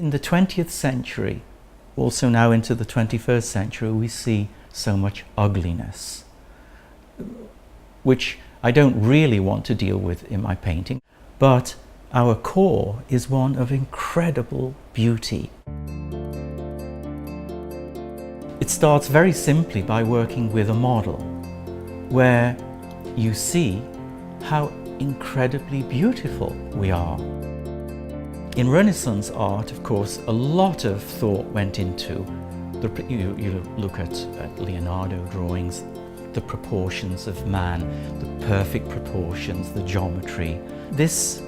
In the 20th century, also now into the 21st century, we see so much ugliness, which I don't really want to deal with in my painting, but our core is one of incredible beauty. It starts very simply by working with a model, where you see how incredibly beautiful we are. In Renaissance art, of course, a lot of thought went into you look at Leonardo drawings, the proportions of man, the perfect proportions, the geometry. This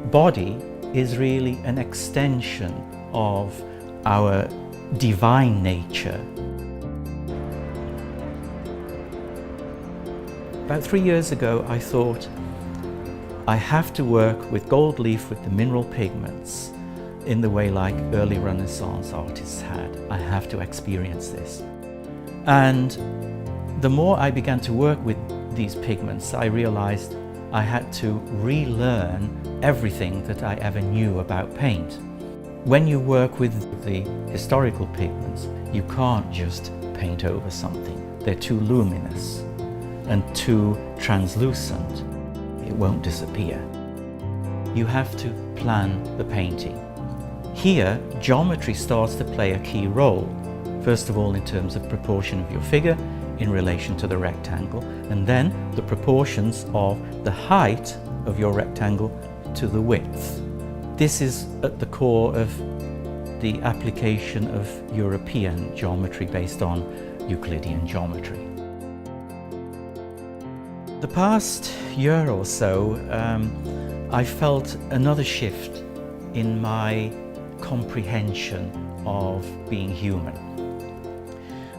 body is really an extension of our divine nature. About 3 years ago, I thought, I have to work with gold leaf with the mineral pigments in the way like early Renaissance artists had. I have to experience this. And the more I began to work with these pigments, I realized I had to relearn everything that I ever knew about paint. When you work with the historical pigments, you can't just paint over something. They're too luminous and too translucent. It won't disappear. You have to plan the painting. Here, geometry starts to play a key role. First of all, in terms of proportion of your figure in relation to the rectangle, and then the proportions of the height of your rectangle to the width. This is at the core of the application of European geometry based on Euclidean geometry. The past year or so, I felt another shift in my comprehension of being human.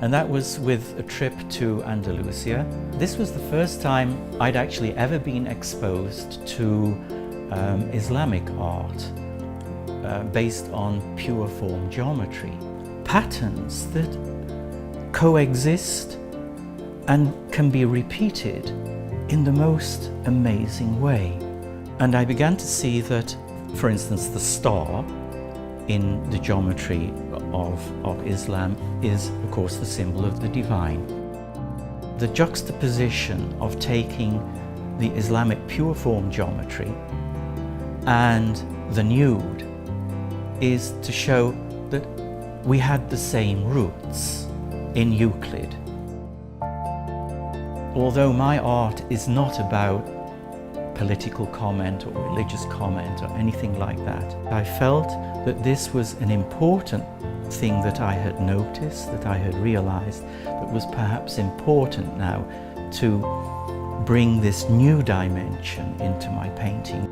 And that was with a trip to Andalusia. This was the first time I'd actually ever been exposed to Islamic art based on pure form geometry. Patterns that coexist and can be repeated in the most amazing way. And I began to see that, for instance, the star in the geometry of Islam is, of course, the symbol of the divine. The juxtaposition of taking the Islamic pure form geometry and the nude is to show that we had the same roots in Euclid. Although my art is not about political comment or religious comment or anything like that, I felt that this was an important thing that I had noticed, that I had realized, that was perhaps important now to bring this new dimension into my painting.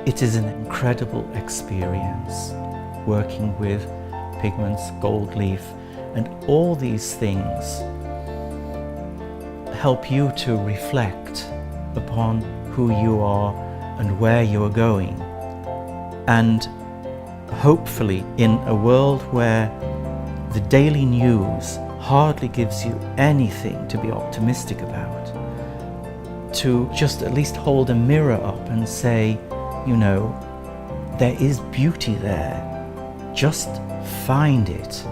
It is an incredible experience working with pigments, gold leaf, and all these things help you to reflect upon who you are and where you are going. And hopefully, in a world where the daily news hardly gives you anything to be optimistic about, to just at least hold a mirror up and say, you know, there is beauty there. Just find it.